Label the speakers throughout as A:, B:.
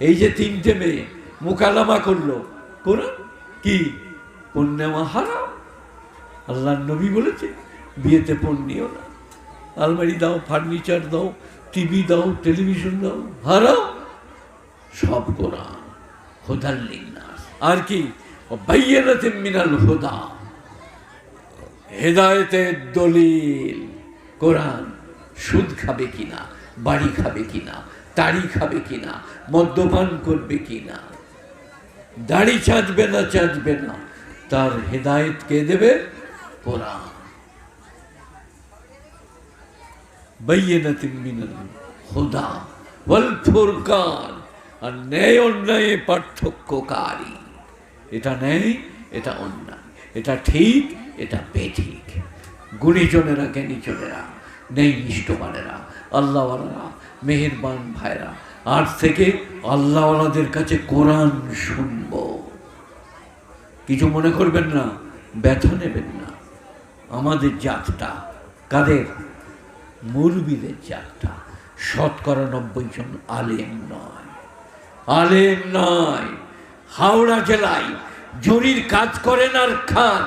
A: এই যে তিনটে মেয়ে মুকালামা করলো, কোরআন কি পণ নেওয়া হারাম। আল্লাহর নবী বলেছে বিয়েতে পণ নিও না। আলমারি দাও, ফার্নিচার দাও, টিভি দাও, টেলিভিশন দাও, হারাম। সব কোরআন হুদাল লিন্নাস। আর কি বাইয়িনাতিন মিনাল হুদা, হেদায়েতের দলিল কোরআন। সুদ খাবে কিনা, বাড়ি খাবে কিনা, তাড়ি খাবে কিনা, মদ্যপান করবে কিনা, দাড়ি চাঁচবে না চাঁচবে না, তার হেদায়েত কে দেবে? কোরআন। বাইয়িনাতিন মিনাল হুদা ওয়াল ফুরকান, আর ন্যায় অন্যায় পার্থক্যকারী। এটা ন্যায়, এটা অন্যায়, এটা ঠিক, এটা বেঠিক। গুণীজনেরা, জ্ঞানীজনেরা, ন্যায় নিষ্ঠবানেরা, আল্লাহওয়ালারা, মেহেরবান ভাইরা, আজ থেকে আল্লাহওয়ালাদের কাছে কোরআন শুনব। কিছু মনে করবেন না, ব্যথা নেবেন না। আমাদের জাতটা কাদের? মুরব্বিদের জাতটা। ৯০% আলেম নয়, আলেম নয়। হাওড়া জেলায় জরির কাজ করেন আর খান।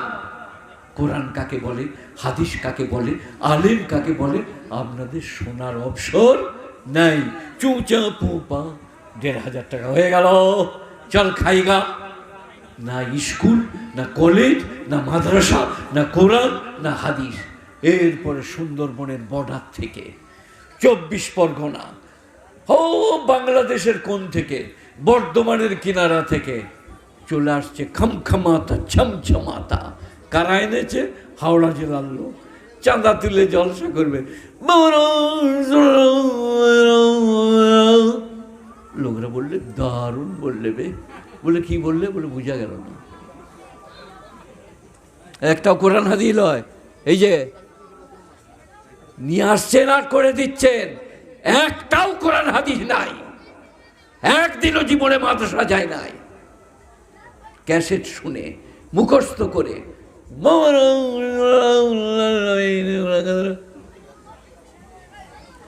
A: কোরআন কাকে বলে, হাদিস কাকে বলে, আলেম কাকে বলে, আপনাদের শোনার অবসর নাই। চুঁচা পুপা ১,৫০০ টাকা হয়ে গেল, চল খাইগা। না স্কুল, না কলেজ, না মাদ্রাসা, না কোরআন, না হাদিস। এরপরে সুন্দরবনের বর্ডার থেকে ২৪ পরগনা, ও বাংলাদেশের কোন থেকে, বর্ধমানের কিনারা থেকে চলে আসছে খামখামাতা, ছমছমাতা। কারা এনেছে? হাওড়া জেলার লোক। চাঁদা তুলে জলসা করবে। লোকরা বললে দারুণ বললে বে। বলে কি বললে? বলে বোঝা গেল না। একটাও কোরআন হাদিস লয়। এই যে নিয়ে আসছেন আর করে দিচ্ছেন, একটাও কোরআন হাদিস নাই। একদিনও জীবনে মাদ্রাসা যায় নাই। ক্যাসেট শুনে মুখস্থ করে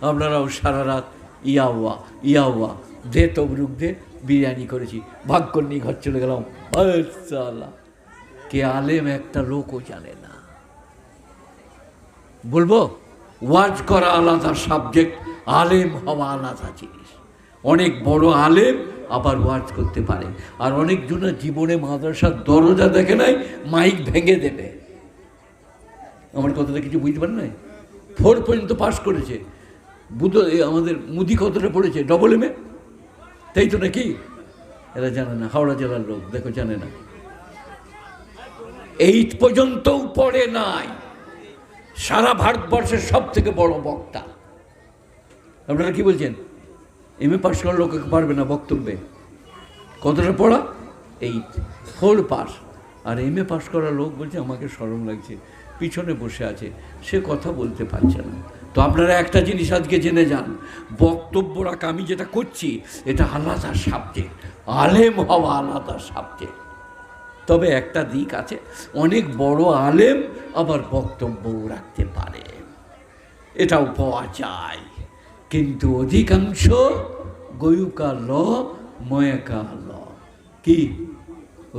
A: আপনারাও সারা রাত ইয়াওয়া ইয়াওয়া দে তবরুক দে বিরিয়ানি করেছি, ভাগ করে নিয়ে ঘর চলে গেলাম। কে আলেম একটা লোকও জানে না। বলবো ওয়াজ করা আলাদা সাবজেক্ট, আলেম হওয়া আলাদা জিনিস। অনেক বড় আলেম আবার ওয়াজ করতে পারে, আর অনেকজনের জীবনে মাদ্রাসার দরজা দেখে নাই, মাইক ভেঙে দেবে। আমার কথাটা কিছু বুঝতে পারেন নাই? 4 পর্যন্ত পাস করেছে। আমাদের মুদি কতটা পড়েছে? ডবল এম এ, তাই তো নাকি? এরা জানে না, হাওড়া জেলার লোক দেখো জানে না। 8 পর্যন্তও পড়ে নাই। সারা ভারতবর্ষের সব থেকে বড় বক্তা। আপনারা কি বলছেন? এম এ পাস করার লোক পারবে না বক্তব্যে? কতটা পড়া? 8, 4 পাস। আর এম এ পাস করা লোক বলছে আমাকে শরম লাগছে, পিছনে বসে আছে, সে কথা বলতে পারছে না। তো আপনারা একটা জিনিস আজকে জেনে যান, বক্তব্য রাখা আমি যেটা করছি এটা আলাদা সাবজেক্ট, আলেম হওয়া আলাদা সাবজেক্ট। তবে একটা দিক আছে, অনেক বড় আলেম আবার বক্তব্যও রাখতে পারে, এটাও পাওয়া যায়। কিন্তু অধিকাংশ গয়ুকা ল ময়কা ল। কি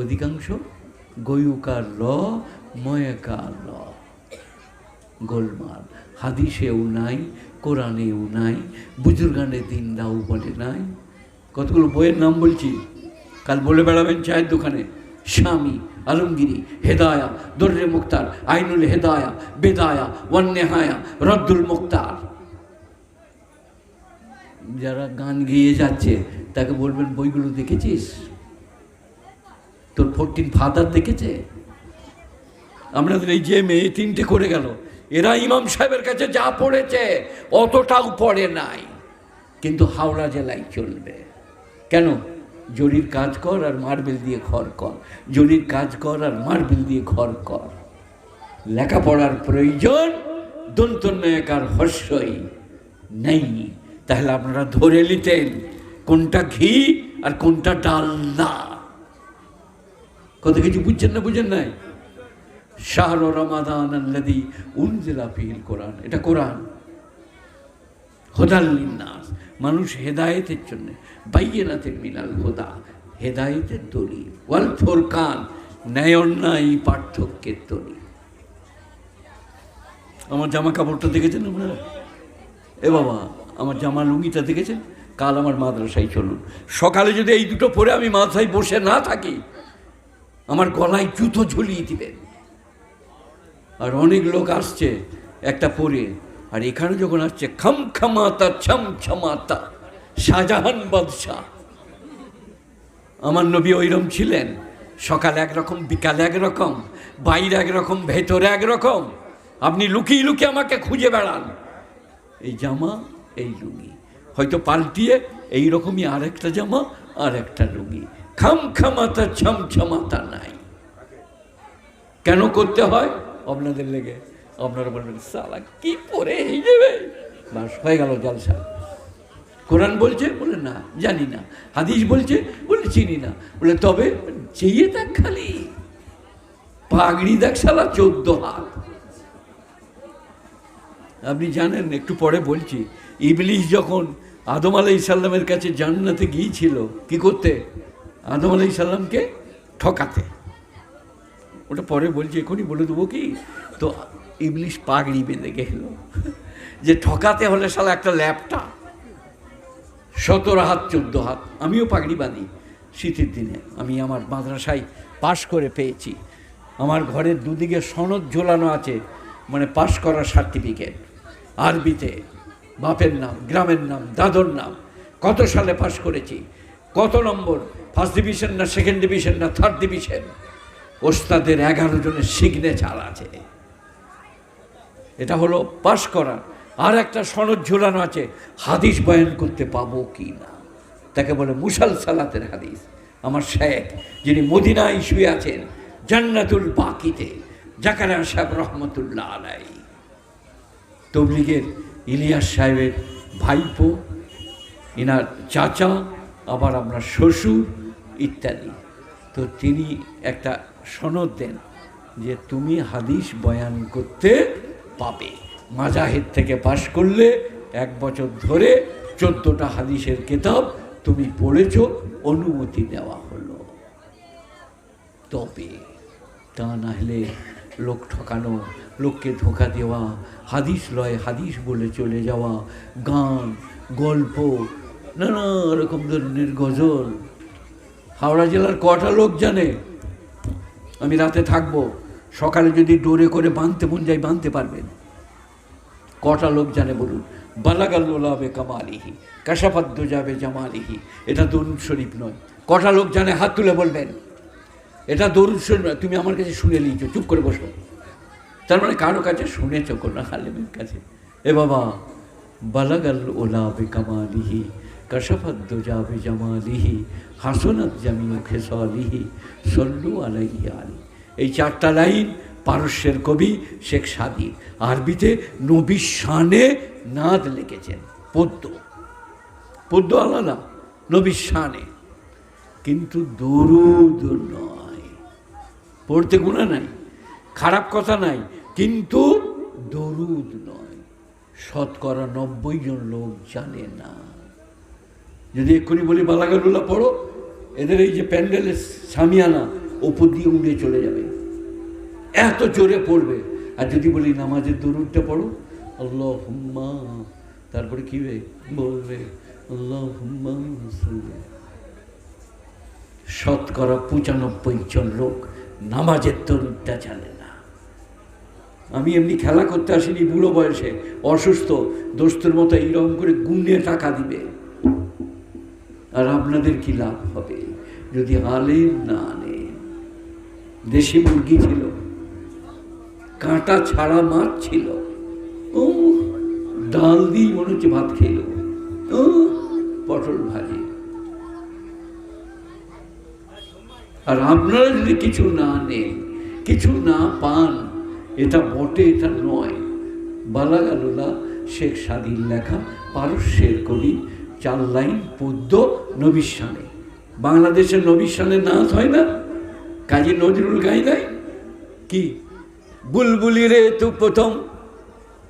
A: অধিকাংশ? গয়ুকা ল ময়কা ল। গোলমাল। হাদিসেও নাই, কোরআনেও নাই, বুজুর্গানে দিনরাও বলে নাই। কতগুলো বইয়ের নাম বলছি, কাল বলে বেড়াবেন চায়ের দোকানে। স্বামী, আলমগিরি, হেদায়া, দর্রে মুক্তার, আইনুল হেদায়া, বেদায়া, ওয়ান্নেহায়া, রদ্দুল মুক্তার। যারা গান গেয়ে যাচ্ছে তাকে বলবেন বইগুলো দেখেছিস? তোর 14 ফাদার দেখেছে? আপনাদের এই যে মেয়ে 3টে করে গেল, এরা ইমাম সাহেবের কাছে যা পড়েছে অতটাও পড়ে নাই, কিন্তু হাওড়া জেলায় চলবে। কেন? জরির কাজ কর আর মার্বেল দিয়ে ঘর কর, জরির কাজ কর আর মার্বেল দিয়ে ঘর কর। লেখাপড়ার প্রয়োজন দন্তন্যকার হর্ষই নেই। তাহলে আপনারা ধরে নিতেন কোনটা ঘি আর কোনটা ডালনা। কত কিছু বুঝছেন না? বুঝেন নাই? শাহরু রমাদান আল্লাযী উনজিলা ফীহিল কোরআন, এটা কোরআন। হুদাল লিন্নাস, মানুষ হেদায়েতের জন্য, বাইয়িনাতিন মিনাল হুদা, হেদায়েতের দলিল, ওয়াল ফুরকান, ন্যায় অন্যায় পার্থক্যের দলিল। আমার জামা কাপড়টা দেখেছেন আপনারা? এ বাবা, আমার জামা লুঙ্গিটা দেখেছেন? কাল আমার মাদ্রাসায় চলুন, সকালে যদি এই দুটো পরে আমি মাদ্রাসায় বসে না থাকি, আমার গলায় জুতো ঝুলিয়ে দিবেন। আর অনেক লোক আসছে একটা পরে, আর এখানে যখন আসছে খামখামাতা ছমছমাতা শাহজাহান বাদশাহ। আমার নবী ওইরকম ছিলেন, সকালে একরকম, বিকালে একরকম, বাইরে একরকম, ভেতরে একরকম। আপনি লুকিয়ে লুকিয়ে আমাকে খুঁজে বেড়ান, এই জামা এই লুঙ্গি, হয়তো পাল্টিয়ে এইরকমই আরেকটা জামা আর একটা লুঙ্গি, খামখামাতা ছমছমাতা নাই। কেন করতে হয়? আপনাদের লেগে। আপনারা বলবেন সালা কি পরে এই যাবে, বাস হয়ে গেল জলসা। কোরআন বলছে, বলে না জানি না। হাদিস বলছে, বলে চিনি না। বলে তবে চেয়ে দেখ, খালি পাগড়ি দেখ শালা 14 হাত। আপনি জানেন, একটু পরে বলছি, ইবলিস যখন আদম আলাইহিস সালামের কাছে জান্নাতে গিয়েছিল কি করতে? আদম আলাইহিস সালামকে ঠকাতে। ওটা পরে বলছি, এখনই বলে দেবো কি। তো ইবলিস পাগড়ি বেঁধে গেল, যে ঠকাতে হলে শালা একটা ল্যাপটা 17 হাত 14 হাত। আমিও পাগড়ি বাঁধি শীতের দিনে। আমি আমার মাদ্রাসায় পাশ করে পেয়েছি, আমার ঘরের দুদিকে সনদ ঝোলানো আছে, মানে পাশ করার সার্টিফিকেট, আরবিতে, বাপের নাম, গ্রামের নাম, দাদর নাম, কত সালে পাশ করেছি, কত নম্বর, ফার্স্ট ডিভিশন না সেকেন্ড ডিভিশন না থার্ড ডিভিশন, ওস্তাদের 11 জনের সিগনেচার আছে। এটা হলো পাশ করা। আর একটা সনদ ঝুলানো আছে, হাদিস বয়ান করতে পাবো কি না, তাকে বলে মুসালসালাতের হাদিস। আমার শেখ, যিনি মদিনায় শুয়ে আছেন জান্নাতুল বাকিতে, জাকারিয়া সাহেব রহমতুল্লাহ আলাইহি, তবলিগের ইলিয়াস সাহেবের ভাইপো, ইনার চাচা, আবার আমরা শ্বশুর ইত্যাদি। তো তিনি একটা সনদ দেন যে তুমি হাদিস বয়ান করতে পাবে, মাজাহিদ থেকে পাশ করলে 1 বছর ধরে 14টা হাদিসের কিতাব তুমি পড়েছ, অনুমতি দেওয়া হলো। তবে তা না হলে লোক ঠকানো, লোককে ধোঁকা দেওয়া, হাদিস লয় হাদিস বলে চলে যাওয়া, গান, গল্প, নানা রকম ধরনের গজল। হাওড়া জেলার কটা লোক জানে? আমি রাতে থাকবো, সকালে যদি ডোরে করে বাঁধতে মন যায় বাঁধতে পারবেন। কটা লোক জানে বলুন? বালাগাল্লাবে কামালিহি, কাশাফাদ্দ যাবে জামালিহি, এটা দরুদ শরীফ নয়। কটা লোক জানে? হাত তুলে বলবেন। এটা দরুদ শরীফ নয়। তুমি আমার কাছে শুনে নিয়েছো, চুপ করে বসো। তার মানে কারো কাছে শুনেছো, কোনো আলেমের কাছে। এ বাবা, বালাগাল ওলাবে কামালিহি, কাশাফাদ্দ যাবে জামালিহি, হাসনাত জামিউ খেসালিহি, সল্লু আলাইহি আলী। এই 4টা লাইন পারস্যের কবি শেখ সাদী আরবিতে নবীর শানে নাদ লিখেছেন। পদ্য, পদ্য আলাদা, নবীর শানে, কিন্তু দরুদ নয়। পড়তে গুণা নাই, খারাপ কথা নাই, কিন্তু দরুদ নয়। 90% জন লোক জানে না। যদি এক্ষুনি বলি বালাগালুল্লাহ পড়ো, এদের এই যে প্যান্ডেলের সামিয়ানা ওপর দিয়ে উড়ে চলে যাবে, এত জোরে পড়বে। আর যদি বলি নামাজের দরুদটা পড়ো, আল্লাহুম্মা, তারপরে কি বলবে? আল্লাহুম্মা সাল্লি। 95% জন লোক নামাজের দরুদটা জানে না। আমি এমনি খেলা করতে আসিনি, বুড়ো বয়সে অসুস্থ দোস্তের মতো এইরকম করে গুণে টাকা দিবে। আর আপনাদের কি লাভ হবে যদি আলেম না আনেন? দেশি মুরগি ছিল, কাঁটা ছাড়া মাছ ছিল, ও ডাল দিয়ে মনে হচ্ছে ভাত খেল, ও পটল ভাজি। আর আপনারা যদি কিছু না নেন, কিছু না পান, এটা বটে এটা নয়। বালাগালুল্লাহ শেখ সাদীর লেখা, পারস্যের কবি, 4 লাইন পদ্য নবীর শানে। বাংলাদেশের নবীর শানে নাচ হয় না? কাজী নজরুল গাই নাই কি? বুলবুলি রে তু প্রথম,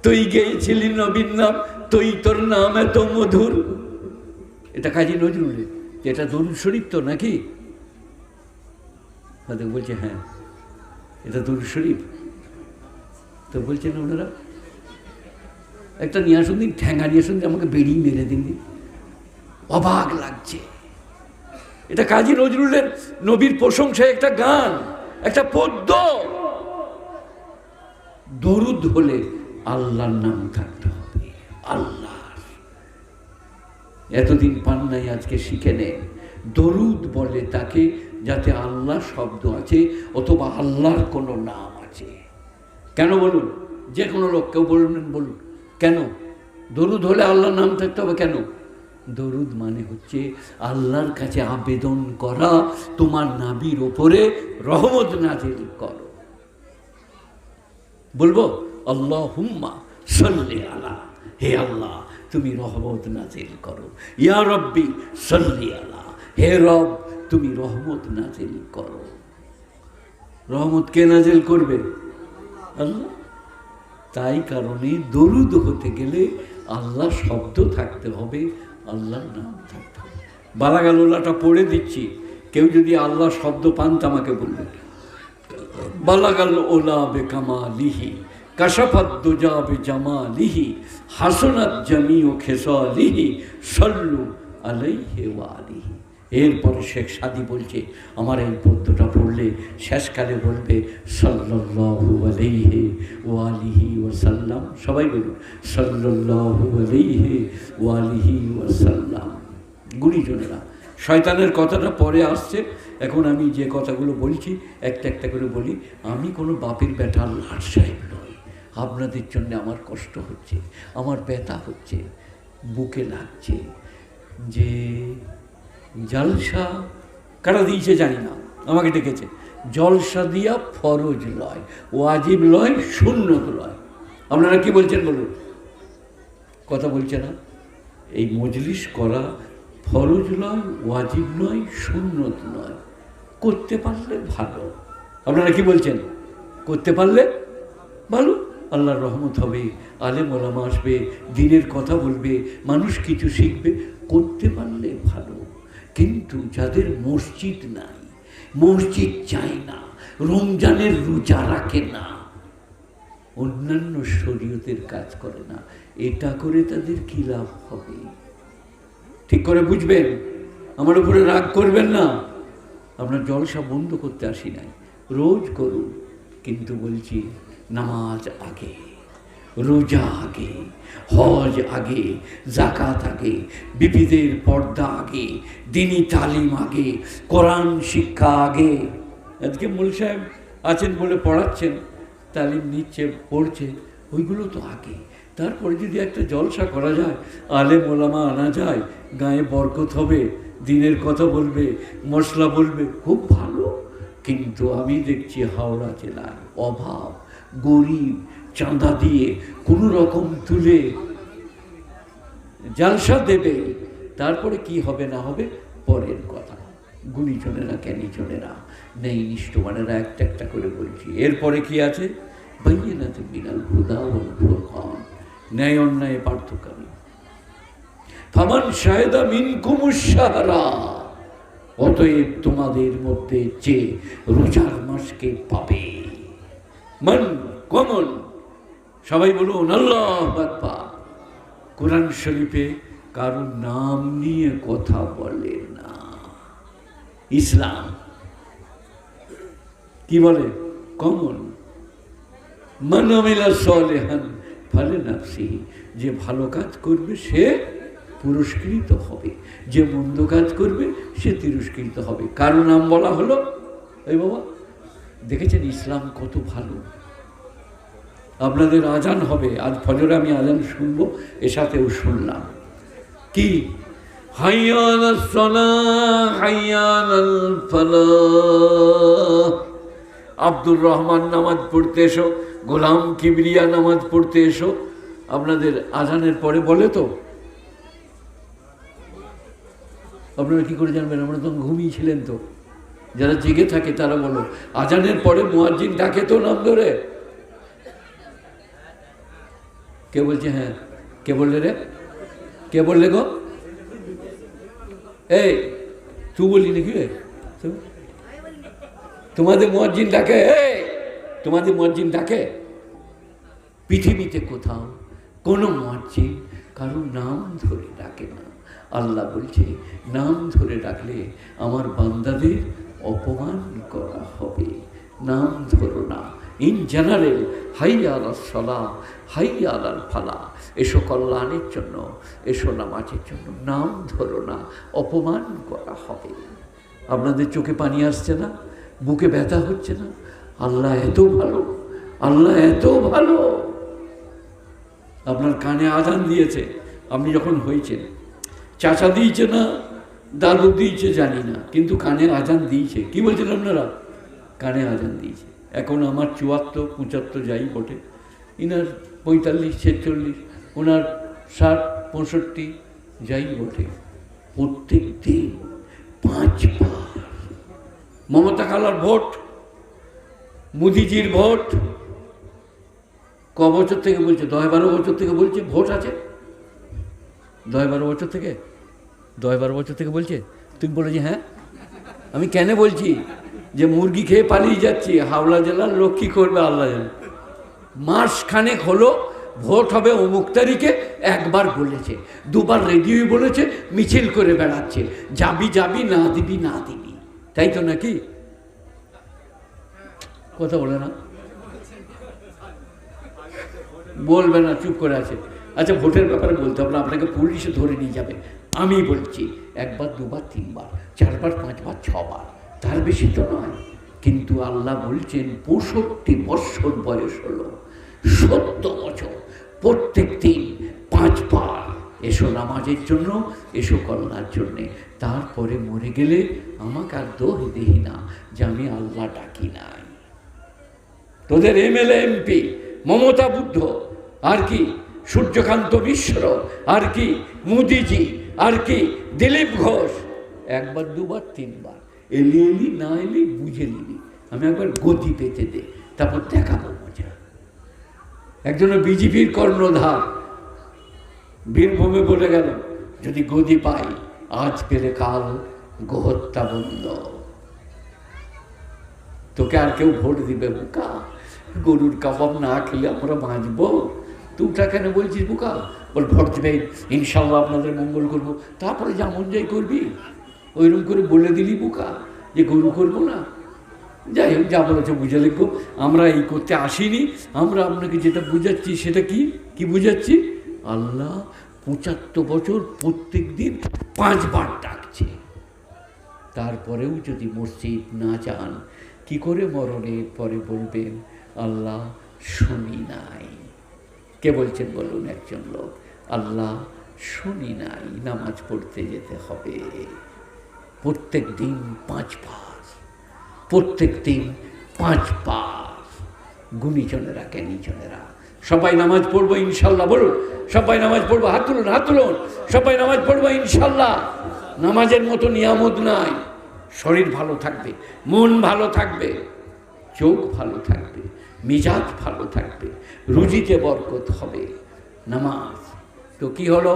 A: তুই গেয়েছিলি নবীর নাম, তুই তোর নাম এত মধুর, এটা কাজী নজরুলের, এটা দরুদ শরীফ তো নাকি? হয়তো বলছে হ্যাঁ এটা দরুদ শরীফ। তো বলছেন ওনারা একটা নিয়ে আসুন দিন, ঠ্যাঙ্গা নিয়ে আসুন দিন, আমাকে বেরিয়ে মেরে দিন দিন। অবাক লাগছে, এটা কাজী নজরুলের নবীর প্রশংসায় একটা গান, একটা পদ্য। দরুদ হলে আল্লাহর নাম থাকতে হবে, আল্লাহ। এতদিন পান নাই, আজকে শিখে নেন। দরুদ বলে তাকে যাতে আল্লাহ শব্দ আছে অথবা আল্লাহর কোনো নাম আছে। কেন বলুন? যে কোনো লোক কেউ বলবেন, বলুন কেন দরুদ হলে আল্লাহর নাম থাকতে হবে? কেন? দরুদ মানে হচ্ছে আল্লাহর কাছে আবেদন করা, তোমার নাবির ওপরে রহমত নাজিল করো। বলবো আল্লাহুম্মা সাল্লি আলা, হে আল্লাহ তুমি রহমত নাজিল করো। ইয়া রব্বি সাল্লি আলা, হে রব তুমি রহমত নাজিল করো। রহমত কে নাজিল করবে? আল্লাহ। তাই কারণে দরুদ হতে গেলে আল্লাহ শব্দ থাকতে হবে, আল্লাহর নাম থাকতে হবে। বালাগাল ওলাটা পড়ে দিচ্ছি, কেউ যদি আল্লাহ শব্দ পান তো আমাকে বলবেন। বালাগাল ওলা বেকামালিহি কাশাফাত দুজা বেজামালিহি হাসনাত জামিউ খেসালিহি সাল্লু আলাইহি ওয়া আলিহি। এরপরে শেখ সাদি বলছে, আমার এই পদ্যটা পড়লে শেষকালে বলবে সাল্লাল্লাহু আলাইহি ওয়া আলিহি ওয়া সাল্লাম। সবাই বলুন সাল্লাল্লাহু আলাইহি ওয়া আলিহি ওয়া সাল্লাম। গুণীজনেরা, শয়তানের কথাটা পরে আসছে, এখন আমি যে কথাগুলো বলছি একটা একটা করে বলি। আমি কোনো বাপের বেটা লাট সাহেব নই, আপনাদের জন্য আমার কষ্ট হচ্ছে, আমার ব্যথা হচ্ছে, বুকে লাগছে যে জলসা কারা দিয়েছে জানি না, আমাকে ডেকেছে। জলসা দিয়া ফরজ লয়, ওয়াজিব লয়, সুন্নত লয়। আপনারা কি বলছেন বলুন? কথা বলছে না। এই মজলিস করা ফরজ নয়, ওয়াজিব নয়, সুন্নত নয়, করতে পারলে ভালো। আপনারা কি বলছেন? করতে পারলে ভালো, আল্লাহর রহমত হবে, আলেম ওলামা আসবে, দ্বীনের কথা বলবে, মানুষ কিছু শিখবে। করতে পারলে ভালো। কিন্তু যাদের মসজিদ নাই, মসজিদ চায় না, রমজানের রোজা রাখে না, অন্যান্য শরীয়তের কাজ করে না, এটা করে তাদের কি লাভ হবে? ঠিক করে বুঝবেন, আমার উপরে রাগ করবেন না। আপনার জলসা বন্ধ করতে আসি নাই, রোজ করুন, কিন্তু বলছি নামাজ আগে, রোজা আগে, হজ আগে, জাকাত আগে, বিবিদের পর্দা আগে, দ্বীনি তালিম আগে, কোরআন শিক্ষা আগে। আজকে মূল সাহেব আছেন বলে পড়াচ্ছেন, তালিম নিচ্ছে, পড়ছে, ওইগুলো তো আগে। তারপরে যদি একটা জলসা করা যায়, আলেম ওলামা আনা যায়, গায়ে বরকত হবে, দ্বীনের কথা বলবে, মশলা বলবে, খুব ভালো। কিন্তু আমি দেখছি হাওড়া জেলার অভাব, গরিব চাঁদা দিয়ে কোনো রকম তুলে জালসা দেবে, তারপরে কি হবে না হবে পরের কথা। গুণীজনেরা, জ্ঞানীজনেরা, নেই নিষ্ঠমানেরা একটা একটা করে বলছি। এরপরে কি আছে? বাইয়িনাতুম মিনাল হুদা ওয়াল ফুরকান, ন্যায় অন্যায় পার্থক্য। ফামান শাহিদা মিনকুমুশ শাহরা, অতএব তোমাদের মধ্যে যে রোজার মাসকে পাবে, মান কমন, সবাই বলুন আল্লাহু আকবার। কোরআন শরীফে কারো নাম নিয়ে কথা বলে না। ইসলাম কি বলে? কমন। মান আমিলা সালিহান ফালিনাফসিহি, যে ভালো কাজ করবে সে পুরস্কৃত হবে, যে মন্দ কাজ করবে সে তিরস্কৃত হবে। কারো নাম বলা হলো। এই বাবা দেখেছেন ইসলাম কত ভালো। আপনাদের আজান হবে আজ ফজরে, আমি আজান শুনবো, এর সাথেও শুনলাম কি হাইয়া আলাস সালাহ হাইয়া আলাল ফালাহ। আব্দুর রহমান নামাজ পড়তে এসো, গোলাম কিবরিয়া নামাজ পড়তে এসো। আপনাদের আজানের পরে বলে তো? আপনারা কি করে জানবেন? আপনারা তো ঘুমিয়েছিলেন। তো যারা জেগে থাকে তারা বলো, আজানের পরে মুয়াজ্জিন ডাকে তো নাম ধরে? কে বলছে? হ্যাঁ, কে বললে রে? কে বললে গো? এই তুই বলি নাকি রে? তোমাদের মুয়াজ্জিন ডাকে, তোমাদের মুয়াজ্জিন ডাকে? পৃথিবীতে কোথাও কোনো মুয়াজ্জিন কারো নাম ধরে ডাকে না। আল্লাহ বলছে নাম ধরে ডাকলে আমার বান্দাদের অপমান করা হবে। নাম ধরো না। ইন জেনারেল হাইয়া আলাস সালাহ, হাইয়া আলাল ফালাহ, এসো কল্যাণের জন্য, এসো নামাজের জন্য। নাম ধরো না, অপমান করা হবে। আপনাদের চোখে পানি আসছে না? বুকে ব্যথা হচ্ছে না? আল্লাহ এত ভালো, আল্লাহ এত ভালো। আপনার কানে আজান দিয়েছে, আপনি যখন হয়েছেন, চাচা দিয়েছে না দাদু দিয়েছে জানি না, কিন্তু কানে আজান দিয়েছে। কি বলছেন আপনারা? কানে আজান দিয়েছে। এখন আমার 74, 75 যাই বটে, ইনার 45, 46, ওনার 60, 65 যাই বটে। প্রত্যেক দিন 5 বার মমতা খালার ভোট, মোদিজির ভোট। ক বছর থেকে বলছে? 10-12 বছর থেকে বলছে ভোট আছে। 10-12 বছর থেকে, 10-12 বছর থেকে বলছে। তুমি বলে যে হ্যাঁ, আমি কেন বলছি যে মুরগি খেয়ে পালিয়ে যাচ্ছি, হাওড়া জেলার লোক কী করবে আল্লাহ জানে। মাসখানেক হলো ভোট হবে অমুক তারিখে, একবার বলেছে, 2 বার রেডিওই বলেছে, মিছিল করে বেড়াচ্ছে, যাবি যাবি, না দিবি না দিবি। তাই তো নাকি? কথা বলে না, বলবে না, চুপ করে আছে। আচ্ছা, ভোটের ব্যাপারে বলতে হবে না, আপনাকে পুলিশে ধরে নিয়ে যাবে। আমি বলছি 1 বার, 2 বার, 3 বার, 4 বার, 5 বার, 6 বার, তার বেশি তো নয়। কিন্তু আল্লাহ বলছেন 65 বৎসর বয়স হলো, 70 বছর, প্রত্যেক দিন 5 বার এসো নামাজের জন্য, এসো কল্যাণের জন্যে। তারপরে মরে গেলে আমাকে আর দোষ দিই না যে আমি আল্লাহ ডাকি নাই। তোদের MLA MP মমতা বুদ্ধ, আর কি সূর্যকান্ত মিশ্র, আর কি মোদিজি, আর কি দিলীপ ঘোষ, 1 বার, 2 বার, 3 বার এলি না এলি বুঝে নিবি। আমি একবার গতি পেতে দে, তারপর দেখাবো মজা। একজনের বিজেপির কর্ণধার বীরভূমে বলে গেল, যদি গদি পাই আজ পেলে কাল গোহত্যা বন্ধ। তোকে আর কেউ ভোট দিবে বোকা? গরুর কাবাব না খেলে আমরা বাঁচবো? তুইটা কেন বলছিস বোকা? বল ভোট দেবে, ইনশাল্লাহ আপনাদের মঙ্গল করবো। তারপরে যেমন যাই করবি, ওইরকম করে বলে দিলি বোকা যে গরু করবো না। যাই হোক, যা বলেছে বুঝে লিখবো। আমরা এই করতে আসিনি, আমরা আপনাকে যেটা বুঝাচ্ছি সেটা কি বুঝাচ্ছি? আল্লাহ 75 বছর প্রত্যেক দিন 5 বার ডাকছে। তারপরেও যদি মসজিদ না যান, কি করে মরণের পরে বলবেন আল্লাহ শুনি নাই? কে বলছেন বলুন? একজন লোক, আল্লাহ শুনি নাই। নামাজ পড়তে যেতে হবে প্রত্যেক দিন 5 বার, প্রত্যেক দিন 5 বার। গুণীজনেরা, জ্ঞানীজনেরা সবাই নামাজ পড়বো ইনশাল্লাহ। বলুন সবাই নামাজ পড়বো, হাত তুলুন, হাত তুলুন। সবাই নামাজ পড়বো ইনশাল্লাহ। নামাজের মতো নিয়ামত নাই। শরীর ভালো থাকবে, মন ভালো থাকবে, চোখ ভালো থাকবে, মিজাজ ভালো থাকবে, রুজিতে বরকত হবে। নামাজ তো কি হলো?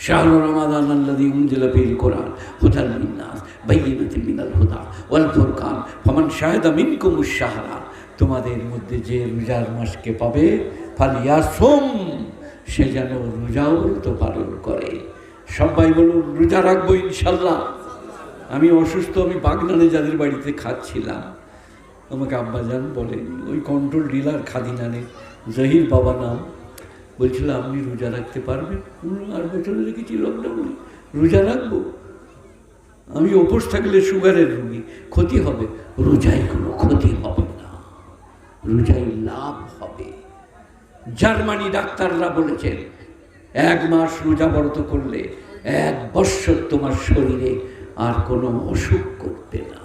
A: শাহরু রমাদান আল্লাযী উনজিলা ফীহিল কুরআন হুদাল লিন-নাস বায়্যিনাতিন মিনাল হুদা ওয়াল ফুরকান ফামান শাহিদা মিনকুমুশ শাহরা। তোমাদের মধ্যে যে রোজার মাসকে পাবে, ফালিয়াসুম, সে যেন রোজাও তো পালন করে। সবাই বলুন রোজা রাখবো ইনশাল্লাহ। আমি অসুস্থ, আমি বাগনানে যাদের বাড়িতে খাচ্ছিলাম, আমাকে আব্বাজান বলেন, ওই কন্ট্রোল ডিলার খাদিনানে জহির বাবা নাম, বলছিল আপনি রোজা রাখতে পারবেন? 8 বছরে রেখেছি, লকডাউনে রোজা রাখবো? আমি উপোস থাকলে সুগারের রোগী, ক্ষতি হবে। রোজায় কোনো ক্ষতি হবে না, রোজায় লাভ হবে। জার্মানি ডাক্তাররা বলেছেন 1 মাস রোজা ব্রত করলে 1 বৎসর তোমার শরীরে আর কোনো অসুখ করবে না।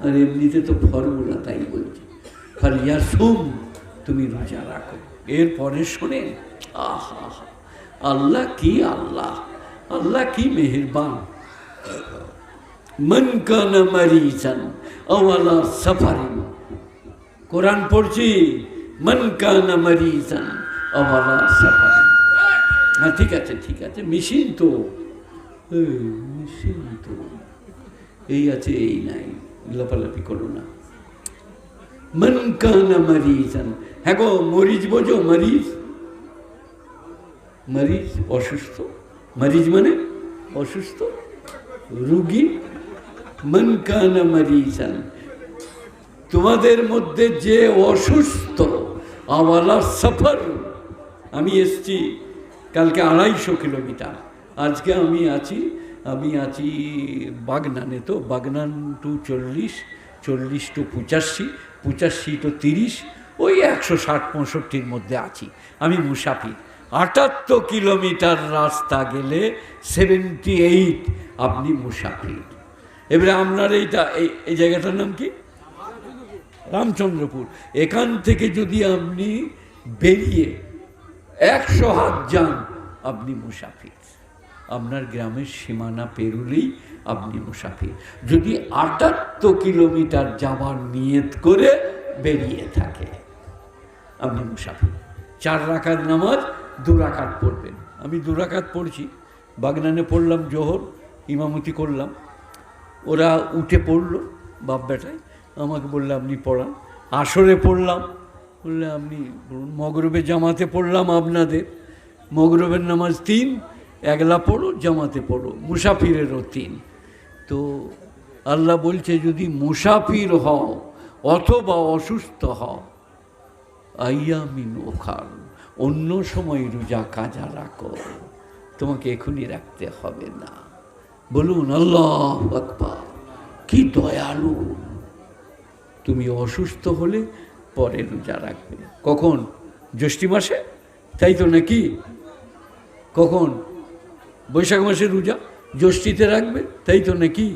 A: আর এমনিতে তো ফর্মুলা তাই বলছে, ফালিয়াসুম, তুমি রোজা রাখো। এরপরে শোনেন, আহা, আল্লাহ কি আল্লাহ, আল্লাহ কি মেহেরবান। মান কানা মারিজান আও আলা সাফারিন, কোরআন পড়ছি, মান কানা মারিজান আও আলা সাফারিন। হ্যাঁ ঠিক আছে, ঠিক আছে, মেশিন তো নিশ্চিন্ত, এই আছে এই নাই, লাফালাফি করো না। মন কানা মরিজান, হ্যাঁ গো মরিচ বোঝো? মরিচ, মরিচ অসুস্থ, মরিচ মানে অসুস্থ রুগী। মন কানা মরিজান, তোমাদের মধ্যে যে অসুস্থ, আওয়ালা সফর, আমি এসছি কালকে 250 কিলোমিটার, আজকে আমি আছি বাগনানে, তো বাগনান টু 40, 40 টু 85, 85 টু 30, ওই 160-65 মধ্যে আছি। আমি মুসাফির। 78 কিলোমিটার রাস্তা গেলে 78 আপনি মুসাফির। এবারে আপনার এই জায়গাটার নাম কি? রামচন্দ্রপুর। এখান থেকে যদি আপনি বেরিয়ে 100 হাত যান, আপনি মুসাফির। আপনার গ্রামের সীমানা পেরুলেই আপনি মুসাফির। যদি 78 কিলোমিটার যাওয়ার নিয়ত করে বেরিয়ে থাকে, আপনি মুসাফির। 4 রাকাত নামাজ 2 রাকাত পড়বেন। আমি 2 রাকাত পড়ছি, বাগনানে পড়লাম, জোহর ইমামতি করলাম, ওরা উঠে পড়লো বাপ বেটায়, আমাকে বললে আপনি পড়ান। আসরে পড়লাম, বললে আপনি মগরবে জামাতে পড়লাম আপনাদের, মগরবের নামাজ 3, একলা পড়ো জামাতে পড়ো, মুসাফিরেরও 3। তো আল্লাহ বলছে যদি মুসাফির হও অথবা অসুস্থ হও, আইয়ামিন ওখার, অন্য সময় রোজা কাজা রাখো, তোমাকে এখনই রাখতে হবে না। বলুন আল্লাহু আকবার, কি দয়ালু। তুমি অসুস্থ হলে পরে রোজা রাখবে। কখন? জ্যৈষ্ঠ মাসে, তাই তো নাকি? কখন? বৈশাখ মাসে রোজা জ্যৈষ্ঠীতে রাখবে, তাই তো নাকি?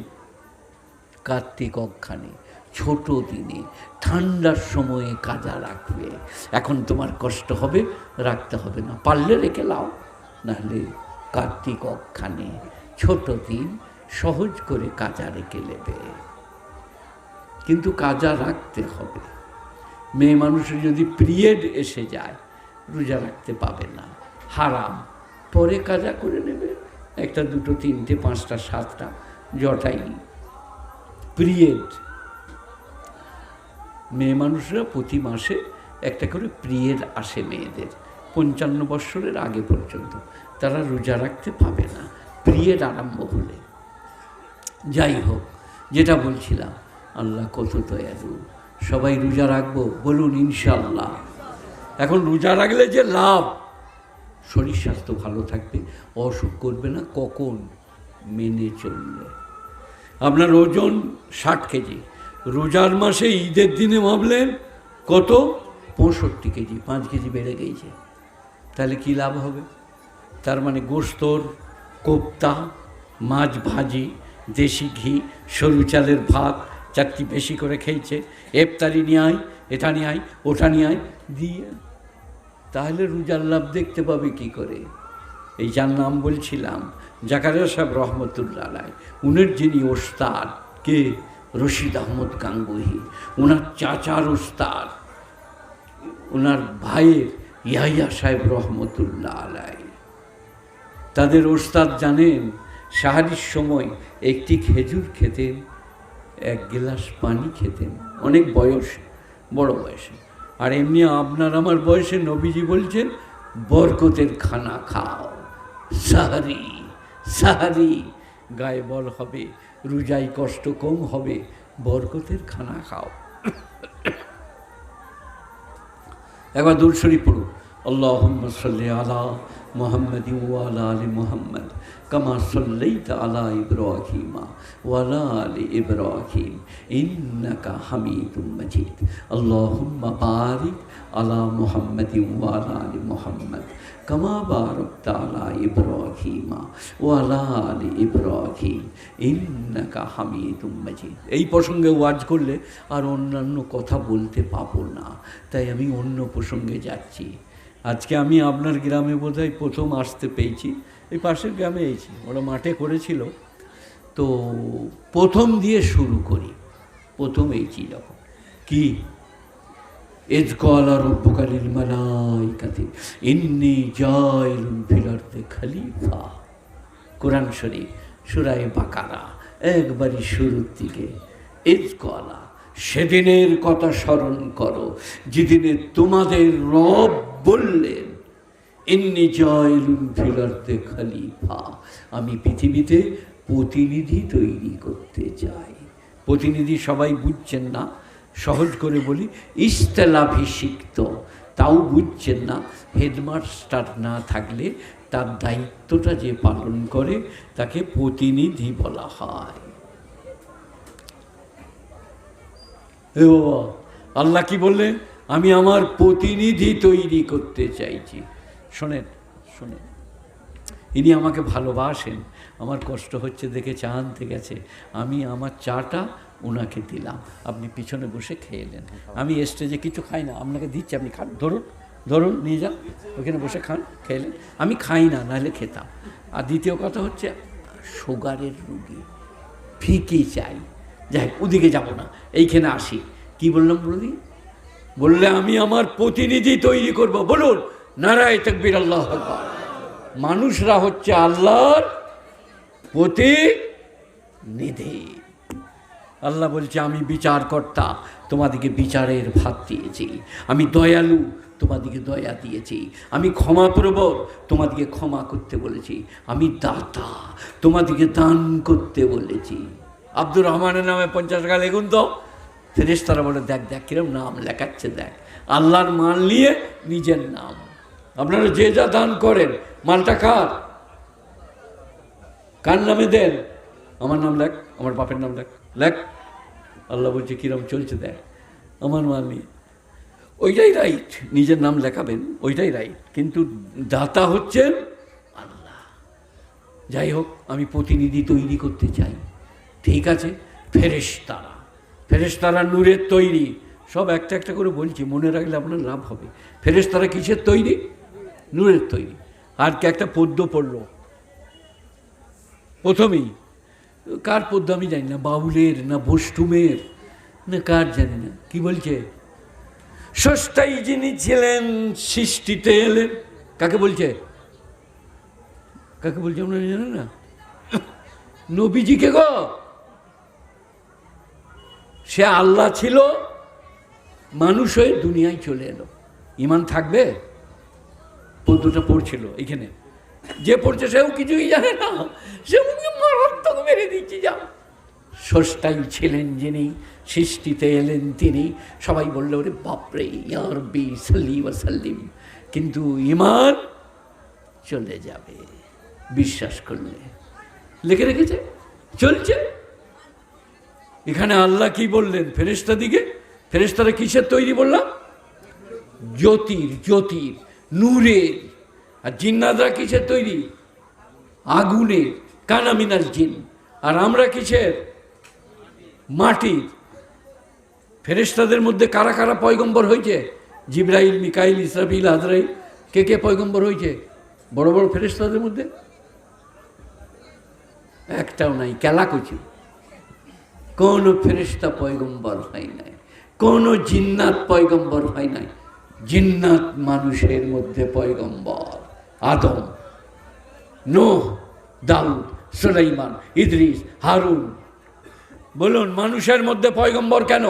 A: কার্তিক অক্ষানে, ছোট দিনে, ঠান্ডার সময়ে কাজা রাখবে। এখন তোমার কষ্ট হবে, রাখতে হবে না, পারলে রেখে লাও, নাহলে কার্তিক অক্ষানে ছোট দিন সহজ করে কাজা রেখে নেবে। কিন্তু কাজা রাখতে হবে। মেয়ে মানুষের যদি পিরিয়ড এসে যায়, রোজা রাখতে পাবে না, হারাম। পরে কাজা করে নেবে, 1, 2, 3, 5, 7, জটাই পিরিয়ড। মেয়ে মানুষরা প্রতি মাসে একটা করে পিরিয়ড আসে মেয়েদের, 55 বৎসরের আগে পর্যন্ত তারা রোজা রাখতে পাবে না, পিরিয়ড আরম্ভ হলে। যাই হোক, যেটা বলছিলাম, আল্লাহ কত দয়ালু। সবাই রোজা রাখবো, বলুন ইনশাআল্লাহ। এখন রোজা রাখলে যে লাভ, শরীর স্বাস্থ্য ভালো থাকবে, অসুখ করবে না। কখন? মেনে চললে। আপনার ওজন 60 কেজি, রোজার মাসে ঈদের দিনে ভাবলেন কত? 65 কেজি, 5 কেজি বেড়ে গেছে, তাহলে কি লাভ হবে? তার মানে গোস্তর, কোপ্তা, মাছ ভাজি, দেশি ঘি, সরু চালের ভাত 4টি বেশি করে খেয়েছে, ইফতারি নিয়ে আয়, এটা নিয়ে আয়, ওটা নিয়ে আয় দিয়ে, তাহলে রোজার লাভ দেখতে পাবে কি করে? এই যার নাম বলছিলাম, জাকারিয়া সাহেব রহমতুল্লাহ আলাইহি, উনার যিনি ওস্তাদ, কে? রশিদ আহমদ গাঙ্গুহি, ওনার চাচার ওস্তাদ, ওনার ভাইয়ের ইয়াহিয়া সাহেব রহমতুল্লাহ আলাইহি। তাদের ওস্তাদ জানেন, সাহারির সময় একটি খেজুর খেতেন, 1 গ্লাস পানি খেতেন, অনেক বয়স, বড় বয়সে। আর এমনি আপনার আমার বয়সে নবীজি বলছেন বরকতের খানা খাও, সাহারি, সাহারি, গায়ে বল হবে, রোজায় কষ্ট কম হবে, বরকতের খানা খাও। একবার দুরূদ শরীফ পড়ো, আল্লাহুম্মা সাল্লি আলা মুহাম্মাদি ওয়া আলা আলি মুহাম্মাদ কামা সাল্লাইতা আলা ইব্রাহিম ওয়া আলা আলি ইব্রাহিম ইন্নাকা হামিদুম মাজিদ। আল্লাহুম্মা বারিক আলা মুহাম্মাদি ওয়া আলা আলি মুহাম্মাদ কামা বারাকতা আলা ইব্রাহিম ওয়া আলা আলি ইব্রাহিম ইন্নাকা হামিদুম মাজিদ। এই প্রসঙ্গে ওয়াজ করলে আর অন্যান্য কথা বলতে পাবো না, তাই আমি অন্য প্রসঙ্গে যাচ্ছি। আজকে আমি আপনার গ্রামে বোধহয় প্রথম আসতে পেয়েছি, এই পাশের গ্রামে এসেছি, ওরা মাঠে করেছিল, তো প্রথম দিয়ে শুরু করি। প্রথম এইছি যখন, কি? ইয ক্বালা রাব্বুকা লিল মালাইকাতি ইন্নী জাইলুন ফিল আরদি খলিফা। কোরআন শরীফ সূরা বাকারা একবারই শুরুর দিকে, ইজ কলা, সেদিনের কথা স্মরণ করো যেদিনে তোমাদের রব বললেন, ইন্নী জাইলুন ফিল আরদি খলিফা, আমি পৃথিবীতে প্রতিনিধি তৈরি করতে চাই। প্রতিনিধি সবাই বুঝছেন না, সহজ করে বলি, ইস্তেলাভিষিক্ত, তাও বুঝছেন না। হেডমাস্টার না থাকলে তার দায়িত্বটা যে পালন করে তাকে প্রতিনিধি বলা হয়। এ বাবা, আল্লাহ কি বললেন? আমি আমার প্রতিনিধি তৈরি করতে চাইছি। শোনেন শোনেন, ইনি আমাকে ভালোবাসেন, আমার কষ্ট হচ্ছে দেখে চা আনতে গেছে, আমি আমার চাটা ওনাকে দিলাম, আপনি পিছনে বসে খেয়ে নেন। আমি স্টেজে কিছু খাই না, আপনাকে দিচ্ছি, আপনি খান, ধরুন ধরুন নিয়ে যান, ওখানে বসে খান, খেলেন। আমি খাই না, নাহলে খেতাম। আর দ্বিতীয় কথা হচ্ছে, সুগারের রুগী, ফিকি চাই। যাই, ওদিকে যাব না, এইখানে আসি। কি বললাম বলি? বললে আমি আমার প্রতিনিধি তৈরি করব। বলুন নারায়ে তাকবীর, আল্লাহু আকবার। মানুষরা হচ্ছে আল্লাহর প্রতিনিধি। আল্লাহ বলছে, আমি বিচারকর্তা, তোমাদিকে বিচারের ভাত দিয়েছি। আমি দয়ালু, তোমাদিকে দয়া দিয়েছি। আমি ক্ষমাপ্রবর, তোমাদিকে ক্ষমা করতে বলেছি। আমি দাতা, তোমাদিকে দান করতে বলেছি। আব্দুর রহমানের নামে 50 টাকা লিখুন তো। ফেরেশতারা বলে, দেখ দেখ কিরম নাম লেখাচ্ছে, দেখ, আল্লাহর মাল নিয়ে নিজের নাম। আপনারা যে যা দান করেন, মালটা কার? কার নামে দেন? আমার নাম লেখ, আমার বাপের নাম লেখ, লেখ। আল্লাহ বলছে, কিরম চলছে দেখ, আমার মাল নিয়ে। ওইটাই রাইট, নিজের নাম লেখাবেন, ওইটাই রাইট, কিন্তু দাতা হচ্ছেন আল্লাহ। যাই হোক, আমি প্রতিনিধি তৈরি করতে চাই। ঠিক আছে, ফেরেশতারা, ফেরেশতারা নূরের তৈরি। সব একটা একটা করে বলছি, মনে রাখলে আপনার লাভ হবে। ফেরেশতারা কিসের তৈরি? নূরের তৈরি। আর কে একটা পদ্য পড়লো প্রথমেই, কার পদ্য আমি জানি না, বাউলের না বষ্টুমের না কার জানি না, কি বলছে? স্রষ্টাই যিনি ছিলেন সৃষ্টিতে এলেন। কাকে বলছে? কাকে বলছে আপনারা জানেন না? নবীজিকে গো। সে আল্লাহ ছিল, মানুষ হয়ে দুনিয়ায় চলে এলো। ইমান থাকবে? পদ্যটা পড়ছিল এইখানে, যে পড়ছে সেও কিছুই জানে না, সে মারাত্মক মেরে দিচ্ছি। যাও, স্রষ্টাই ছিলেন যিনি সৃষ্টিতে এলেন তিনি। সবাই বললো, ওরে বাপরে, ইয়া রাব্বি সাল্লি ওয়া সাল্লিম। কিন্তু ইমান চলে যাবে বিশ্বাস করলে। লিখে রেখেছে, চলছে। এখানে আল্লাহ কি বললেন ফেরেশতা দিকে? ফেরেশতারা কিসের তৈরি বললাম? জ্যোতির, জ্যোতির, নূরের। আর জিন্নাতরা কিসের তৈরি? আগুনের, কানা মিনাল জিন। আর আমরা কিসের? মাটির। ফেরেশতাদের মধ্যে কারা কারা পয়গম্বর হয়েছে? জিবরাইল, মিকাইল, ইসরাফিল, আজরাইল। কে কে পয়গম্বর হয়েছে বড় বড় ফেরেশতাদের মধ্যে? একটাও নাই। কেলা কচু, কোন ফেরেশতা পয়গম্বর হয় নাই, কোন জিন্নাত পয়গম্বর হয় নাই। জিন্নাত মানুষের মধ্যে পয়গম্বর আদম, নূহ, দাউদ, সুলাইমান, ইদ্রিস, হারুন। বলুন মানুষের মধ্যে পয়গম্বর কেন?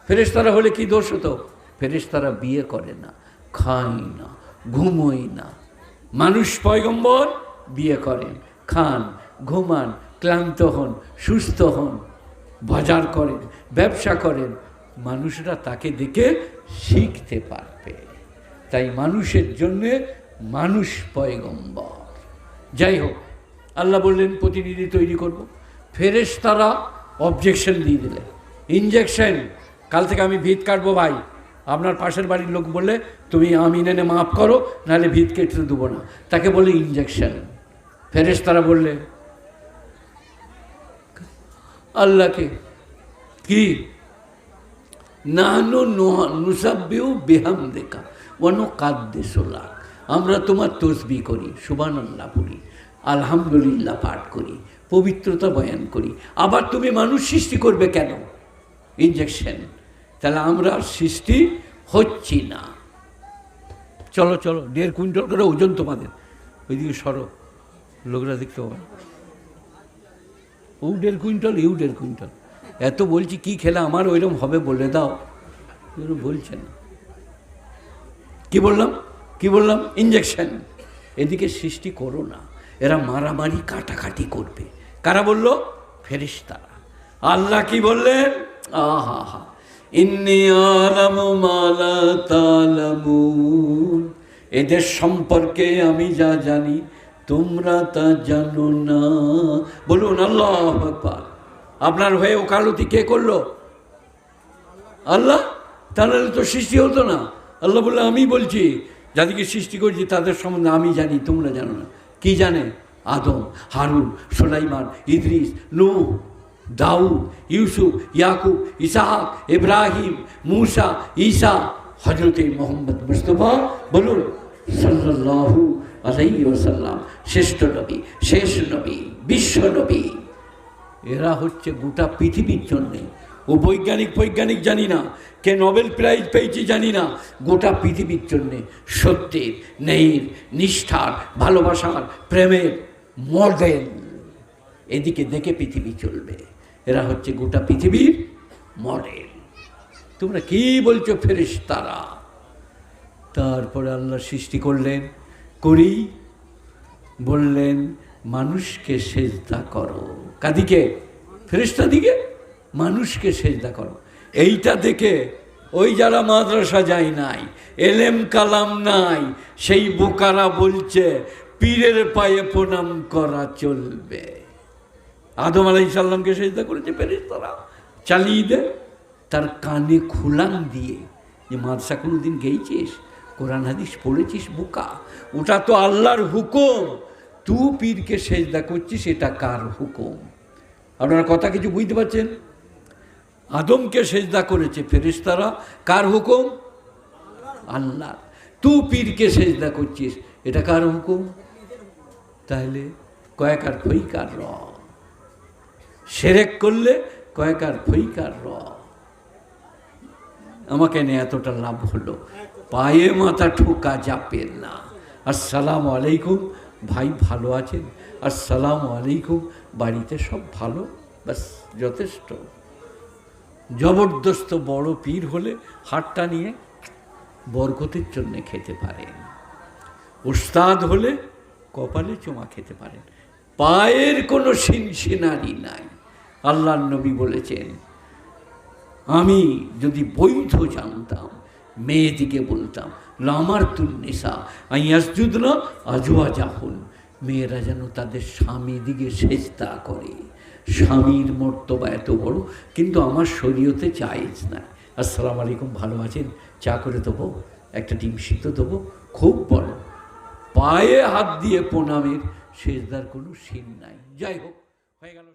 A: ফেরেশতারা হলে কি দোষ হতো? ফেরেশতারা বিয়ে করে না, খায় না, ঘুমোয় না। মানুষ পয়গম্বর বিয়ে করেন, খান, ঘুমান, ক্লান্ত হন, সুস্থ হন, বাজার করেন, ব্যবসা করেন। মানুষরা তাকে দেখে শিখতে পারবে। তাই মানুষের জন্যে মানুষ পয়গম্বর। যাই হোক, আল্লাহ বললেন প্রতিনিধি তৈরি করব। ফেরেশতারা অবজেকশন দিয়ে দিলেন, ইনজেকশন। কাল থেকে আমি ভিত কাটবো ভাই। আপনার পাশের বাড়ির লোক বললে, তুমি আমিন এনে মাফ করো, নাহলে ভিত কেটে দেবো না, তাকে বলে ইনজেকশন। ফেরেশতারা বললে আল্লাহকে, কি? নানু নুসাব্বিহু বিহামদিকা ওয়া নুকাদ্দিসু লাক। আমরা তোমার তসবিহ করি, সুবহানাল্লাহ পড়ি, আলহামদুলিল্লাহ পাঠ করি, পবিত্রতা বয়ান করি। আবার তুমি মানুষ সৃষ্টি করবে কেন? ইনজেকশন। তাহলে আমরা সৃষ্টি হচ্ছি না। চলো চলো, 1.5 কুইন্টাল করে ওজন তোমাদের। ওইদিকে সরো, লোকরা দেখতে পাবে। ও 1.5 কুইন্টাল, ইউ 1.5 কুইন্টাল। এত বলছি কি খেলে আমার ওইরকম হবে বলে দাও, বলছে না। কি বললাম ইঞ্জেকশন। এদিকে সৃষ্টি করো না, এরা মারামারি কাটাকাটি করবে। কারা বলল? ফেরেশতারা। আল্লাহ কি বললেন? আহা হা, ইন্নী আলামু মা লা তা'লামুন, এদের সম্পর্কে আমি যা জানি তোমরা তা জানো না। বলুন আল্লাহু আকবার। আপনার হয়ে ওকালতি কে করলো? আল্লাহ। তাহলে তো সৃষ্টি হতো না। আল্লাহ বললে আমি বলছি, যাদেরকে সৃষ্টি করছি তাদের সম্বন্ধে আমি জানি, তোমরা জানো না। কি জানে? আদম, হারুন, সুলাইমান, ইদ্রিস, নূহ, দাউদ, ইউসুফ, ইয়াকুব, ইসহাক, ইব্রাহিম, মূসা, ঈসা, হযরতে মুহাম্মদ মুস্তাফা বলুন সাল্লাল্লাহু আলাইহি ওয়াসাল্লাম, শ্রেষ্ঠ নবী, শেষ নবী, বিশ্ব নবী। এরা হচ্ছে গোটা পৃথিবীর জন্যে। ও বৈজ্ঞানিক জানি না, কে নোবেল প্রাইজ পেয়েছে জানি না, গোটা পৃথিবীর জন্যে সত্যের, ন্যায়ের, নিষ্ঠার, ভালোবাসার, প্রেমের মডেল। এদিকে দেখে পৃথিবী চলবে। এরা হচ্ছে গোটা পৃথিবীর মডেল। তোমরা কি বলছো ফেরেশতারা? তারপরে আল্লাহ সৃষ্টি করলেন, বললেন মানুষকে সেজদা করো। কাদিকে? ফেরেশতা দিকে। মানুষকে সেজদা করো। এইটা দেখে ওই যারা মাদ্রাসা যায় নাই, এলেম কালাম নাই, সেই বোকারা বলছে পীরের পায়ে প্রণাম করা চলবে। আদম আলাইহিস সালামকে সেজদা করেছে ফেরেশতারা, চালিয়ে দে। তার কানে খুলান দিয়ে, যে মাদ্রাসা কোনোদিন গেয়েছিস, কোরআন হাদিস পড়েছিস বোকা? ওটা তো আল্লাহর হুকুম। তুই পীরকে সেজদা করছিস, এটা কার হুকুম? আপনারা কথা কিছু বুঝতে পারছেন? আদমকে সেজদা করেছে ফেরেশতারা, কার হুকুম? আল্লাহ। তুই পীরকে সেজদা করছিস, এটা কার হুকুম? তাহলে কয়েকার ফইকার র। শিরক করলে কয়েকার ফইকার র। আমাকে নিয়ে এতটা লাভ হলো, পায়ে মাথা ঠোকা যাবে না। আসসালামু আলাইকুম, ভাই ভালো আছেন? আসসালামু আলাইকুম, বাড়িতে সব ভালো? ব্যাস যথেষ্ট। জবরদস্ত বড় পীর হলে হাতটা নিয়ে বরকতের জন্যে খেতে পারেন। উস্তাদ হলে কপালে চুমা খেতে পারেন। পায়ের কোনো সিনসিনারি নাই। আল্লাহর নবী বলেছেন, আমি যদি বৈধ জানতাম মেয়েদিকে বলতাম লামার তুন্নিসা আইয়াসজুদনা আজওয়াজাহুন, মেয়েরা যেন তাদের স্বামী দিকে সেজদা করে। স্বামীর মর্তবা এত বড়, কিন্তু আমার শরীয়তে জায়েজ না। আসসালামু আলাইকুম, ভালো আছেন? চা করে দেবো, একটা ডিম সিদ্ধ দেবো, খুব বড়। পায়ে হাত দিয়ে প্রণামের সেজদার কোনো সিন নাই। যাই হোক, হয়ে গেল।